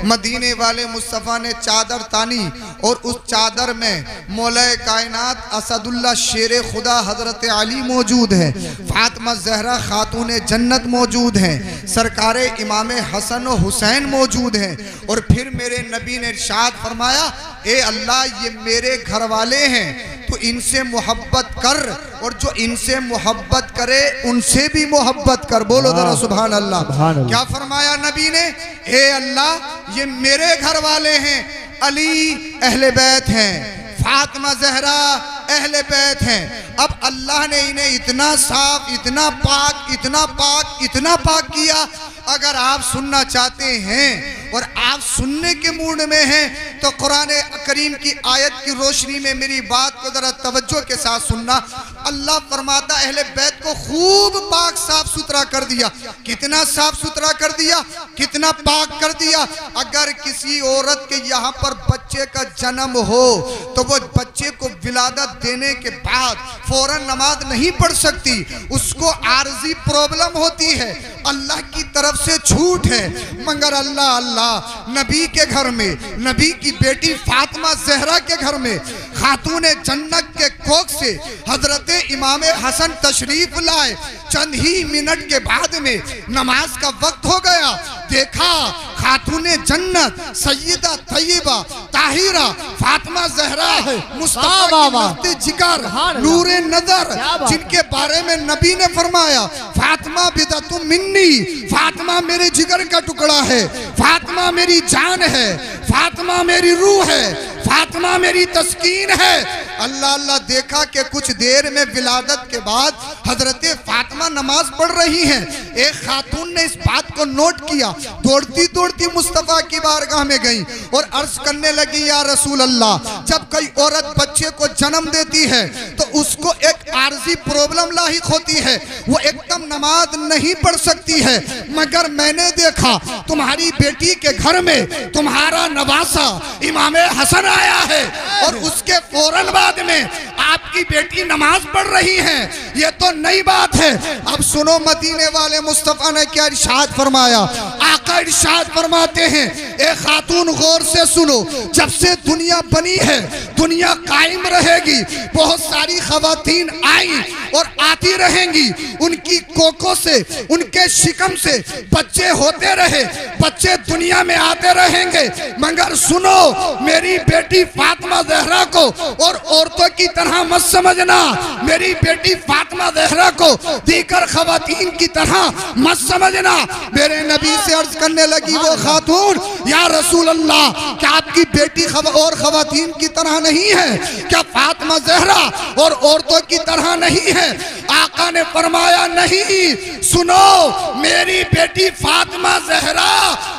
मदीने वाले मुस्तफ़ा ने चादर तानी और उस चादर में मौला कायनात असदुल्ला शेर खुदा हजरत अली मौजूद है, फातिमा ज़हरा खातून जन्नत मौजूद हैं, सरकार इमाम हसन और हुसैन मौजूद हैं। और फिर मेरे नबी ने इरशाद फरमाया, ए अल्लाह ये मेरे घर वाले हैं, तो इनसे मोहब्बत कर, और जो इनसे मोहब्बत करे उनसे भी मोहब्बत कर। बोलो जरा सुभान अल्लाह। क्या फरमाया नबी ने? ए अल्लाह ये मेरे घर वाले हैं, अली अहले बैत हैं, फातिमा ज़हरा अहले बैत हैं। अब अल्लाह ने इन्हें इतना साफ, इतना पाक, इतना पाक, इतना पाक किया। अगर आप सुनना चाहते हैं और आप सुनने के मूड में हैं तो कुरान करीम की आयत की रोशनी में मेरी बात को जरा तवज्जो के साथ सुनना। अल्लाह फरमाता अहले बैत को खूब पाक साफ सुथरा कर दिया। कितना साफ सुथरा कर दिया, कितना पाक कर दिया। अगर किसी औरत के यहाँ पर बच्चे का जन्म हो तो वो बच्चे को विलादत देने के बाद फौरन नमाज नहीं पढ़ सकती, उसको आर्जी प्रॉब्लम होती है, अल्लाह की तरफ से छूट है। मगर अल्लाह नबी के घर में, नबी की बेटी फातिमा ज़हरा के घर में खातून जन्नत के कोख से हजरत इमाम हसन तशरीफ लाए। चंद ही मिनट के बाद में नमाज का वक्त हो गया। देखा खातून जन्नत सैयदा तैयबा ताहिरा फातिमा ज़हरा मुस्तफा की जिगर नूरे नजर, जिनके बारे में नबी ने फरमाया फातिमा बिदतुम मिन्नी, फातिमा मेरे जिगर का टुकड़ा है, फातिमा मेरी जान है, फातिमा मेरी रूह है, फातिमा मेरी तस्कीन है। अल्लाह अल्लाह देखा कि कुछ देर में विलादत के बाद हजरत फातिमा नमाज पढ़ रही हैं। एक खातून ने इस बात को नोट किया, दौड़ती दौड़ती मुस्तफ़ा की बारगाह में गई और अर्ज करने लगी, या रसूल अल्लाह, जब कोई औरत बच्चे को जन्म देती है तो उसको एक आर्जी प्रॉब्लम लाहिक होती है, वो एकदम नमाज नहीं पढ़ सकती है। मगर मैंने देखा तुम्हारी बेटी के घर में तुम्हारा नवासा इमाम हसन आया है और उसके फौरन बाद में आपकी बेटी नमाज पढ़ रही है, ये तो नई बात है। अब सुनो मदीने वाले मुस्तफा ने क्या इरशाद फरमाया। आका इरशाद फरमाते हैं, ए खातून गौर से सुनो, जब से दुनिया बनी है दुनिया कायम रहेगी, बहुत सारी खवातीन आई और आती रहेंगी, उनकी कोकों से, उनके शिकम से बच्चे होते रहे, बच्चे दुनिया में आते रहेंगे। मगर सुनो, मेरी बेटी फातिमा ज़हरा को और औरतों की तरह मत समझना, मेरी बेटी फातिमा ज़हरा को दीगर खवातीन की तरह मत समझना। मेरे नबी से अर्ज करने लगी वो खातून, या रसूल अल्लाह, क्या आपकी बेटी और खवातीन की तरह नहीं है? क्या फातिमा ज़हरा और औरतों की तरह नहीं है? आका ने फरमाया नहीं, सुनो, मेरी बेटी फातिमा ज़हरा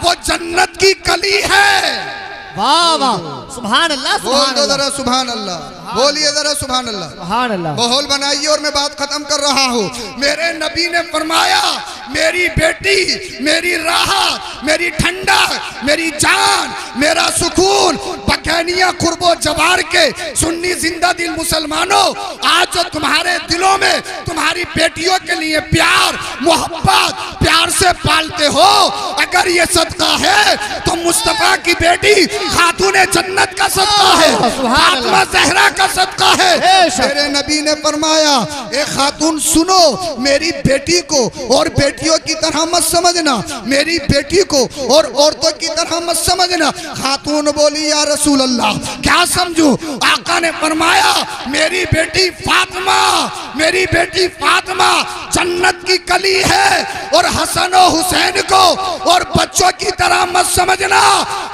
वो जन्नत की कली है। वाह वाह, सुभान अल्लाह, बोल दो जरा सुभान अल्लाह, बोलिए जरा सुभान अल्लाह, सुभान अल्लाह। माहौल बनाइए और मैं बात खत्म कर रहा हूँ। मेरे नबी ने फरमाया, मेरी बेटी, मेरी राहत, मेरी ठंडक, मेरी जान, मेरा सुकून। बकैनिया कुर्बो जवार के सुन्नी जिंदा दिल मुसलमानों, आज जो तुम्हारे दिलों में तुम्हारी बेटियों के लिए प्यार मोहब्बत प्यार से पालते हो, अगर ये सदका है तो मुस्तफा की बेटी खातून जन्नत का सदका है, फातिमा ज़हरा का सदका है। मेरे नबी ने फरमाया, ए खातून सुनो, मेरी बेटी को और बेटियों की तरह मत समझना, मेरी बेटी को और औरतों की तरह मत समझना। खातून बोली, या रसूल अल्लाह, क्या समझूं? आका ने फरमाया, मेरी बेटी फातिमा, मेरी बेटी फातिमा जन्नत की कली है और हसन और हुसैन को और बच्चों की तरह मत समझना।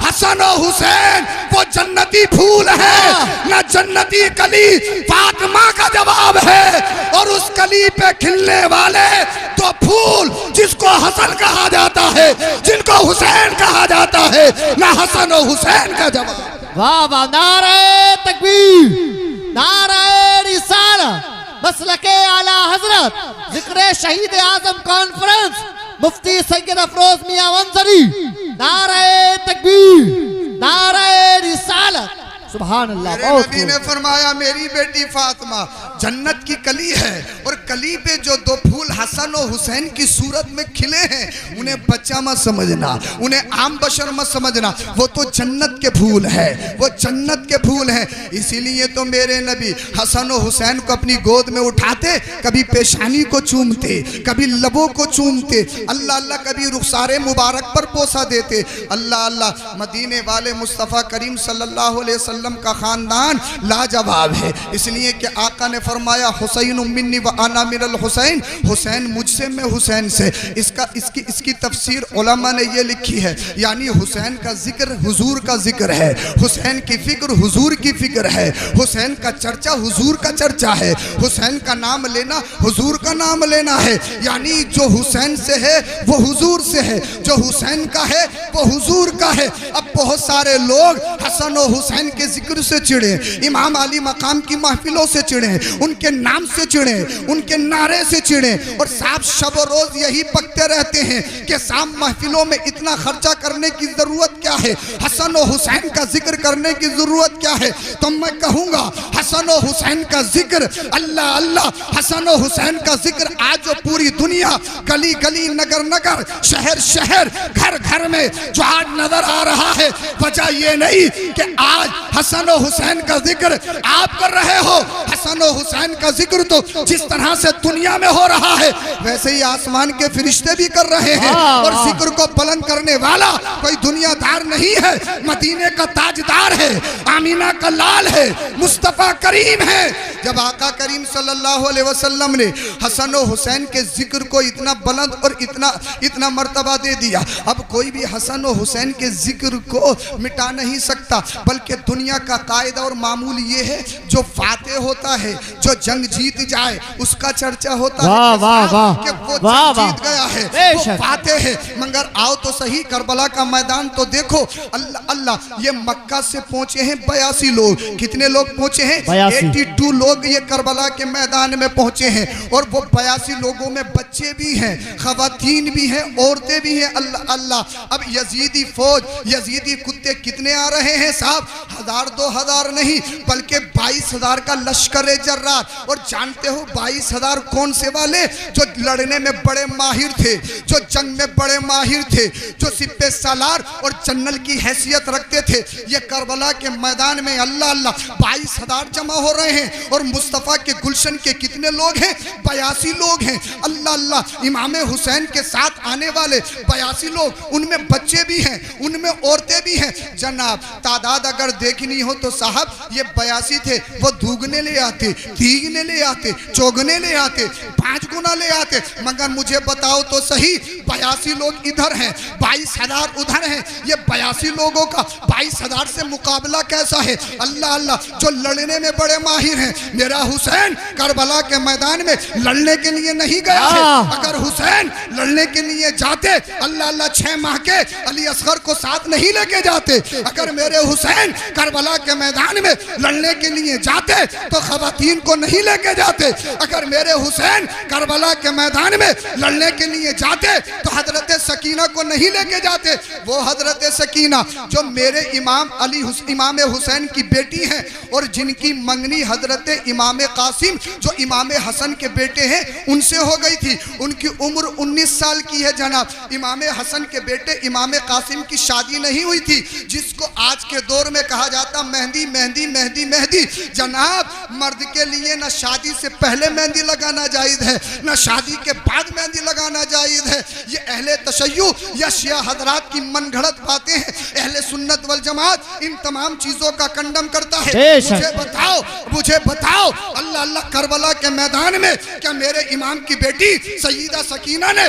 हसन और हुसैन वो जन्नती फूल है, न जन्नती कली फातिमा का जवाब है। और उस कली पे खिलने वाले तो फूल जिसको हसन कहा जाता है, जिनको हुसैन कहा जाता है, न हसन और हुसैन का जवाब। वाह वाह, नारे तकबीर, नारे रिसालत, मसलके आला हजरत, जिक्र शहीद आजम कॉन्फ्रेंस, मुफ्ती सैयद अफरोज मियां वंसरी। नारे तकबीर, नारे रिसालत, सुभान अल्लाह। मेरे नबी ने फरमाया, मेरी बेटी फातिमा जन्नत की कली है और कली पे जो दो फूल हसन और हुसैन की सूरत में खिले हैं, उन्हें बच्चा मत समझना, उन्हें आम बशर मत समझना, वो तो जन्नत के फूल है, वो जन्नत के फूल हैं। इसीलिए तो मेरे नबी हसन और हुसैन को अपनी गोद में उठाते, कभी पेशानी को चूमते, कभी लबों को चूमते, अल्लाह अल्लाह, कभी रुखसारे मुबारक पर बोसा देते। अल्लाह अल्लाह, मदीने वाले मुस्तफ़ा करीम सल्लल्लाहु अलैहि वसल्लम का खानदान लाजवाब है। इसलिए कि आका ने फरमाया हुसैन मिन्नी व अना मिनल हुसैन, हुसैन मुझसे मैं हुसैन से। इसकी तफसीर उलमा ने ये लिखी है, यानी हुसैन का जिक्र हुजूर का जिक्र है, हुसैन की फिक्र हुजूर की फिक्र है, हुसैन का चर्चा हुजूर का चर्चा है, हुसैन का नाम लेना हुजूर का नाम लेना है। यानी जो हुसैन से है वो हुजूर से है, जो हुसैन का है वो हुजूर का है। अब बहुत सारे लोग हसन और हुसैन के जिक्र से चिढ़े, इमाम अली मकाम की महफिलों से चिढ़े, उनके नाम से चिढ़े, उनके नारे से चिढ़े और साहब शब रोज यही पकते रहते हैं कि साहब महफिलों में इतना खर्चा करने की जरूरत क्या है, हसन और हुसैन का जिक्र करने की जरूरत क्या है। तो मैं कहूंगा हसन और हुसैन का जिक्र, अल्लाह अल्लाह, हसन और हुसैन का जिक्र आज जो पूरी दुनिया गली गली नगर नगर शहर शहर घर घर में जो आज नजर आ रहा है, वजह ये नहीं कि आज हसन और हुसैन का जिक्र आप कर रहे हो, हसन और हुसैन का जिक्र तो जिस तरह से दुनिया में हो रहा है वैसे ही आसमान के फरिश्ते भी कर रहे हैं। और जिक्र को बुलंद करने वाला कोई दुनियादार नहीं है, मदीने का ताजदार है, आमीना का लाल है, मुस्तफा करीम है। जब आका करीम सल्लल्लाहु अलैहि वसल्लम ने हसन और हुसैन के जिक्र को इतना बुलंद और इतना मर्तबा दे दिया, अब कोई भी हसन और हुसैन के जिक्र को मिटा नहीं सकता। बल्कि दुनिया का कायदा और मामूल ये है, जो फातेह होता है, जो जंग जीत जाए उसका चर्चा होता है कि वो जंग जीत गया है, वो फातेह है। मगर आओ तो सही, करबला का मैदान तो देखो। अल्लाह अल्लाह, ये मक्का से पहुंचे हैं 82 लोग, कितने लोग पहुंचे हैं? 82 लोग ये करबला के मैदान में पहुंचे हैं। और वो 82 लोगों में बच्चे भी हैं, खवातीन भी हैं, औरतें भी हैं। अल्लाह अल्लाह, अब यजीदी फौज, यजीदी कुत्ते कितने आ रहे हैं साहब? 1000-2000 नहीं, बल्कि 22,000 का लश्कर जर्रार। और जानते हो 22,000 कौन से वाले? जो लड़ने में बड़े माहिर थे, जो जंग में बड़े माहिर थे, जो सिपे सालार और जनरल की हैसियत रखते थे। ये करबला के मैदान में अल्लाह अल्लाह 22,000 जमा हो रहे हैं। और मुस्तफ़ा के गुलशन के कितने लोग हैं? 82 लोग हैं। अल्लाह अल्लाह, इमाम हुसैन के साथ आने वाले 82 लोग, उनमें बच्चे भी हैं, उनमें औरतें भी हैं। जनाब तादाद अगर देखनी हो तो साहब ये 82 थे, वो दूगने ले आते, तीगने ले आते, चौगने ले आते, 5 गुना ले आते। मगर मुझे बताओ तो सही, 82 लोग इधर हैं, 22,000 उधर हैं। ये 82 लोगों का 22,000 से मुकाबला कैसा है? अल्लाह अल्लाह, जो लड़ने में बड़े माहिर हैं। मेरा हुसैन करबला के मैदान में लड़ने के लिए नहीं गया है। अगर हुसैन लड़ने के लिए जाते, अल्लाह अल्लाह 6 माह के अली असगर को साथ नहीं लेके जाते। अगर मेरे हुसैन करबला के मैदान में लड़ने के लिए जाते तो खवातीन को नहीं लेके जाते। अगर मेरे हुसैन करबला के मैदान में लड़ने के लिए जाते तो हजरत सकीना को नहीं लेके जाते। वो हजरत सकीना जो मेरे इमाम हुसैन की बेटी हैं और जिनकी मंगनी हजरत इमाम कासिम जो इमाम हसन के बेटे हैं उनसे हो गई थी। उनकी उम्र 19 साल की है जनाब। इमाम हसन के बेटे इमाम कासिम की शादी नहीं हुई थी, जिसको आज के दौर में कहा जाता मेहंदी मेहंदी मेहंदी मेहंदी। जनाब मर्द के लिए न शादी से पहले मेहंदी लगाना जायज़ है, न शादी के बाद मेहंदी लगाना जायज़ है। ये अहले तशय्युअ या शिया हजरात की मनगढ़ंत बातें हैं। अहले सुन्नत वल जमात इन तमाम चीजों का कंडम करता है। मुझे बताओ अल्लाह अल्लाह, करबला के मैदान में क्या मेरे इमाम की बेटी सईदा सकीना ने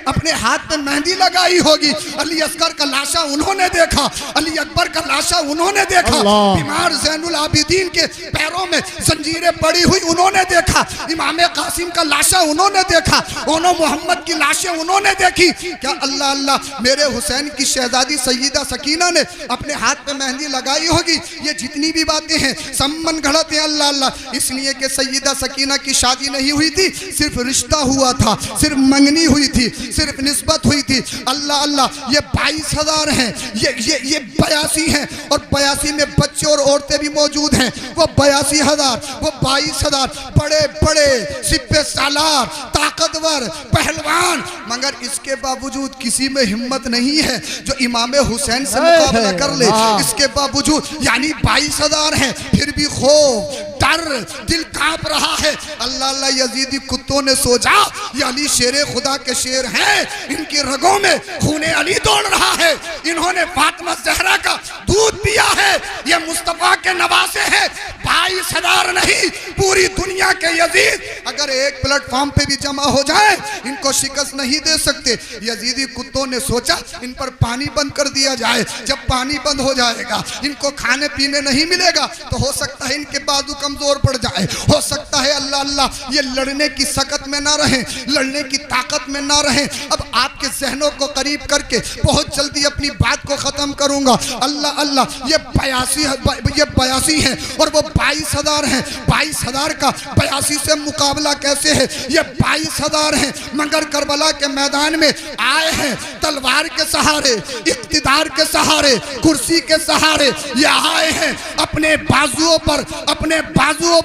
अपने हाथ पे मेहंदी लगाई होगी? अली असगर का लाशा उन्होंने देखा, अली अकबर का लाशा उन्होंने देखा, बीमार ज़ैनुल आबिदीन के पैरों में जंजीरें पड़ी हुई उन्होंने देखा, इमाम कासिम का लाशा उन्होंने देखा, ओनो मोहम्मद की लाशें उन्होंने देखी। क्या अल्लाह अल्लाह मेरे हुसैन की शहजादी सईदा सकीना ने अपने हाथ पे मेहंदी लगाई होगी? ये जितनी भी बातें हैं सब मनगढ़ंत हैं। अल्लाह अल्लाह, इसलिए कि सईदा सकीना की शादी नहीं हुई थी, सिर्फ रिश्ता हुआ था, सिर्फ मंगनी हुई थी, सिर्फ निस्बत हुई थी। अल्लाह अल्लाह, ये 22,000 हैं, ये 82 हैं और 82 में बच्चे और औरतें भी मौजूद हैं। वो 82,000, वो 22,000 बड़े बड़े सिपे सालार ताकतवर पहलवान, मगर इसके बावजूद किसी में हिम्मत नहीं है जो इमाम हुसैन से मुकाबला कर ले। इसके बावजूद यानी 22,000 हैं, फिर भी खौफ डर दिल कांप रहा है। अल्लाह अल्लाह यजीदी कुत्तों ने सोचा ये अली शेर खुदा के शेर हैं, इनकी रगों में खूने अली दौड़ रहा है, इन्होंने फातिमा ज़हरा का दूध पिया है, ये मुस्तफा के नवासे हैं। 22,000 नहीं, पूरी दुनिया के यजीद अगर एक प्लेटफॉर्म पे भी जमा हो जाए इनको शिकस्त नहीं दे सकते। यजीदी कुत्तों ने सोचा इन पर पानी बंद कर दिया जाए, जब पानी बंद हो जाएगा इनको खाने पीने नहीं मिलेगा तो हो सकता है इनके बाजू कमजोर पड़ जाए, हो सकता है अल्लाह अल्लाह ये लड़ने की सकत में ना रहे, लड़ने की ताकत में ना रहे। अब आपके जहनों को करीब करके बहुत जल्दी अपनी बात को खत्म करूंगा। अल्लाह अल्लाह ये 82 है और वो 22,000 हैं। 22,000 का 82 से मुकाबला कैसे है? ये 22,000 हैं मगर करबला के मैदान में आए हैं तलवार के सहारे, इख्तिदार के सहारे, कुर्सी के सहारे। ये आए हैं अपने बाजुओं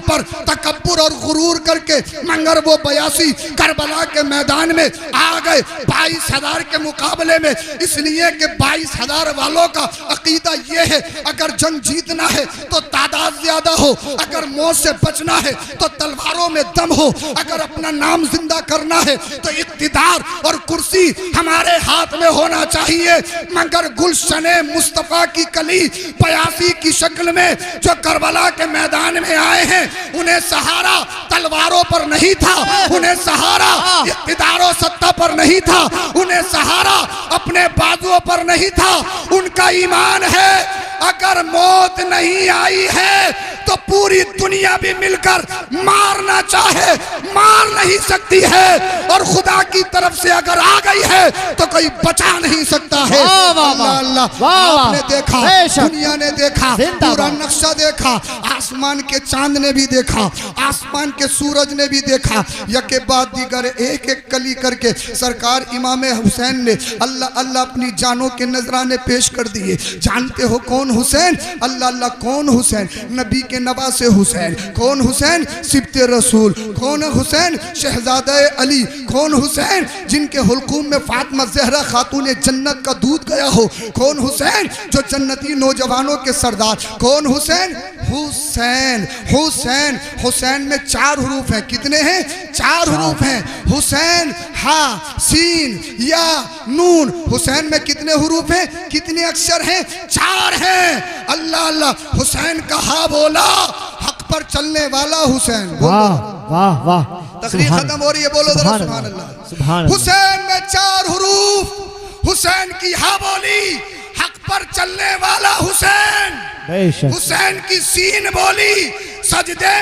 पर तकब्बुर और गुरूर करके, मगर वो 82 करबला के मैदान में आ गए 22,000 के मुकाबले में, इसलिए कि 22,000 वालों का अकीदा ये है अगर जंग जीतना है तो तादाद ज्यादा हो, अगर मौत से बचना है तो तलवारों में दम हो, अगर अपना नाम जिंदा करना है तो इख्तिदार और कुर्सी हमारे हाथ में होना चाहिए। मगर गुलशने मुस्तफा की कली 82 की शक्ल में जो करबला के मैदान में आए हैं, उन्हें सहारा तलवारों पर नहीं था, उन्हें सहारा इख्तिदारों सत्ता पर नहीं था, उन्हें सहारा अपने बाजुओं पर नहीं था। उनका ईमान है अगर मौत नहीं आई है तो पूरी दुनिया भी मिलकर मारना चाहे मार नहीं सकती है, और खुदा की तरफ से अगर आ गई है तो कोई बचा नहीं सकता है। अल्लाह अल्लाह, आपने देखा, दुनिया ने देखा, पूरा नक्शा देखा, आसमान के चांद ने भी देखा, आसमान के सूरज ने भी देखा, यके बाद दीगर एक एक कली करके सरकार इमाम हुसैन ने अल्लाह अल्लाह अपनी जानों के नजराने पेश कर दिए। जानते हो कौन हुसैन? अल्लाह अल्लाह कौन हुसैन? नबी के नवासे हुसैन। कौन हुसैन? सिब्ते रसूल। कौन हुसैन? शहजादा अली। कौन हुसैन? जिनके हुल्कूम में फातिमा ज़हरा खातून जन्नत का दूध गया हो। कौन हुसैन? जो जन्नती नौजवानों के सरदार। कौन हुसैन? हुसैन। हुसैन, हुसैन में 4 हरूफ हैं। कितने हैं? 4 हरूफ हैं। हुसैन, हा, सीन, या, नून। हुसैन में कितने हरूफ हैं? कितने अक्षर हैं? 4 हैं। अल्लाह अल्लाह, हुसैन का हा बोला, हक पर चलने वाला हुसैन। वाह वाह वाह, तकरीर खत्म हो रही है, बोलो जरा सुभान अल्लाह। हुसैन में 4 हरूफ, हुसैन की हा बोली, हक पर चलने वाला हुसैन। हुसैन की सीन बोली, सजदे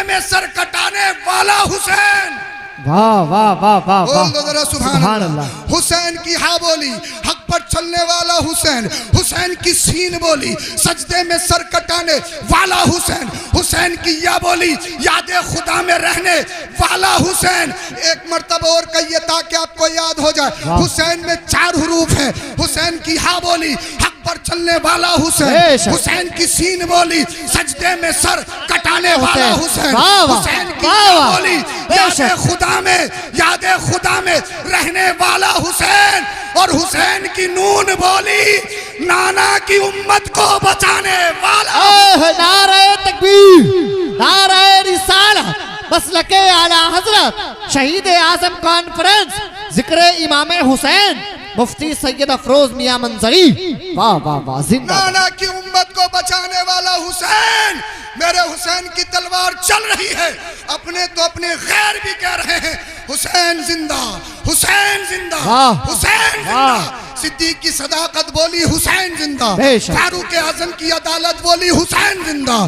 में सर कटाने वाला हुसैन। वाह वाह वाह वाह, बोल दो जरा सुभान अल्लाह। हुसैन की हा बोली, हक पर चलने वाला हुसैन। हुसैन की सीन बोली, सजदे में सर कटाने वाला हुसैन। हुसैन की या बोली, याद खुदा में रहने वाला हुसैन। एक मर्तबा और कहिए ताकि आपको याद हो जाए। हुसैन में 4 हरूफ हैं। हुसैन की हा बोली, हक पर चलने वाला हुसैन। हुसैन की सीन बोली, सजदे में सर कटाने वाला हुसैन। हुसैन की हा बोली, याद खुदा में रहने वाला हुसैन। और हुसैन की नून बोली, नाना की उम्मत को बचाने वाला। नारे तकबीर, नारे रिसालत, मसलके आला हजरत शहीद आजम कॉन्फ्रेंस, जिक्र इमाम हुसैन, मुफ्ती सैयद अफरोज मियां मंजरी। वाह वाह वाह, जिंदा। नाना की उम्मत को बचाने वाला हुसैन। मेरे हुसैन की तलवार चल रही है, अपने तो अपने गैर भी कह रहे हैं हुसैन जिंदा, हुसैन जिंदा, हुसैन जिंदा। सिद्दीक की सदाकत बोली, हुसैन जिंदा। फारूक आजम की अदालत बोली, हुसैन जिंदा।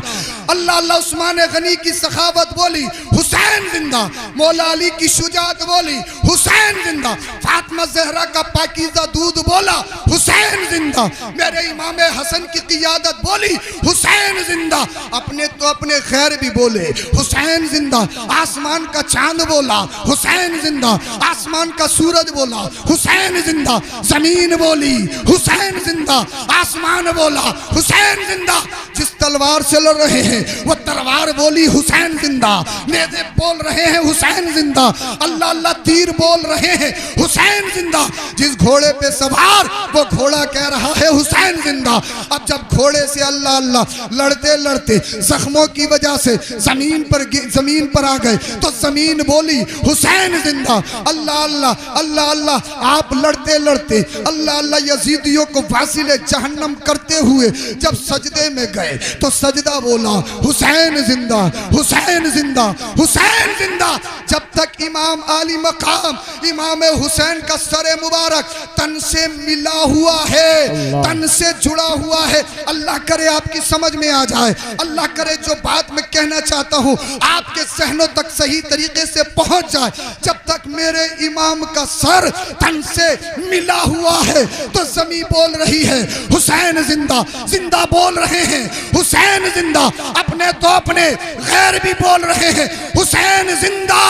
अल्लाह अल्लाह उस्मान गनी की सखावत बोली, हुसैन जिंदा। मौला अली की शुजात बोली, हुसैन जिंदा। फातिमा ज़हरा का पाकीज़ा दूध बोला, हुसैन जिंदा। जिंदा। मेरे इमाम हसन की क़ियादत बोली हुसैन जिंदा। अपने तो अपने खैर भी बोले हुसैन जिंदा। आसमान का चांद बोला हुसैन जिंदा। आसमान का सूरज बोला हुसैन जिंदा। जमीन बोली हुसैन जिंदा। आसमान बोला हुसैन जिंदा। जिस तलवार से लड़ रहे हैं वो तलवार बोली हुसैन जिंदा। नेज़े बोल रहे हैं हुसैन जिंदा। अल्लाह अल्लाह तीर बोल रहे हैं हुसैन जिंदा। जिस घोड़े पे सवार वो घोड़ा कह रहा है हुसैन जिंदा। अब जब घोड़े से अल्लाह अल्लाह लड़ते लड़ते जख्मों की वजह से जमीन पर आ गए तो जमीन बोली हुसैन जिंदा। अल्लाह अल्लाह अल्लाह अल्लाह। आप लड़ते लड़ते अल्लाह अल्लाह यजीदियों को वासिले जहन्नम करते हुए जब सजदे में गए तो सजदा बोला हुसैन जिंदा हुसैन जिंदा हुसैन जिंदा। जब तक इमाम आली मकाम इमाम हुसैन का सरे मुबारक तन से मिला हुआ है, तन से जुड़ा हुआ है। अल्लाह करे आपकी समझ में आ जाए। अल्लाह करे जो बात मैं कहना चाहता हूँ आपके सहनों तक सही तरीके से पहुंच जाए। जब तक मेरे इमाम का सर तन से मिला हुआ है तो ज़मीं बोल रही है हुसैन जिंदा। जिंदा बोल रहे हैं हुसैन जिंदा। अपने तो अपने गैर भी बोल रहे हैं हुसैन जिंदा।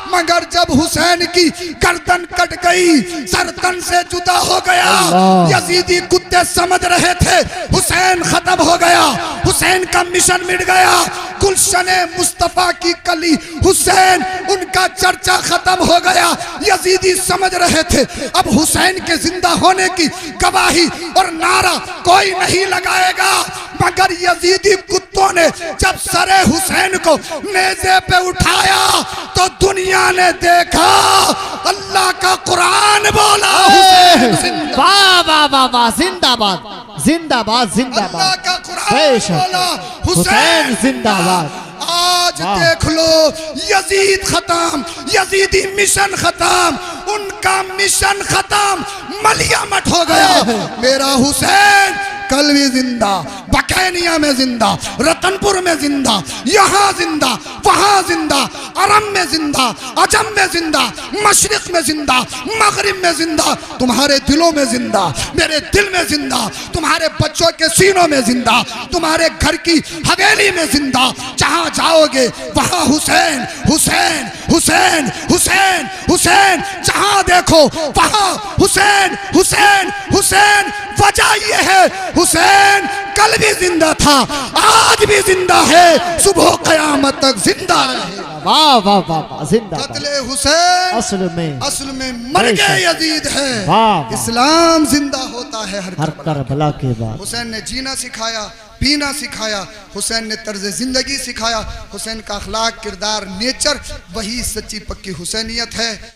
मगर जब हुसैन की गर्दन कट गई, सर तन से जुदा हो गया, यजीदी कुत्ते समझ रहे थे हुसैन खत्म हो गया, हुसैन का मिशन मिट गया। गुलशने मुस्तफा की कली हुसैन, उनका चर्चा खत्म हो गया। यजीदी समझ रहे थे अब हुसैन के जिंदा होने की गवाही और नारा कोई नहीं लगाएगा। मगर यजीदी कुत्तों ने जब सरे हुसैन को नेज़े पे उठाया तो दुनिया ने देखा अल्लाह का कुरान बोला हुसैन जिंदा। वाह वाह वाह वाह, जिंदाबाद जिंदाबाद जिंदाबाद। अल्लाह का कुरान बोला हुसैन जिंदाबाद। आज देख लो यजीद खत्म, यजीदी मिशन खत्म, उनका मिशन खत्म, मलिया मठ हो गया। मेरा हुसैन कल भी जिंदा, बकैनिया में जिंदा, रतनपुर में जिंदा, यहाँ जिंदा, वहाँ जिंदा, अरब में जिंदा, अजम में जिंदा, मशरिक में जिंदा, मगरिब में जिंदा, तुम्हारे दिलों में जिंदा, मेरे दिल में जिंदा, तुम्हारे बच्चों के सीनों में जिंदा, तुम्हारे घर की हवेली में जिंदा। जहाँ जाओगे वहाँ हुसैन हुसैन हुसैन हुसैन हुसैन, जहाँ देखो वहाँ हुसैन हुसैन हुसैन। वजह ये है हुसैन कल भी जिंदा था, आज भी जिंदा है, सुबह कयामत तक जिंदा रहेगा। वाह वाह वाह वाह, जिंदाबाद। कत्ले हुसैन असल में मर गए यजीद है। इस्लाम जिंदा होता है हर करबला के बाद। हुसैन ने जीना सिखाया, पीना सिखाया, हुसैन ने तर्ज जिंदगी सिखाया। हुसैन का अखलाक, किरदार, नेचर, वही सच्ची पक्की हुसैनियत है।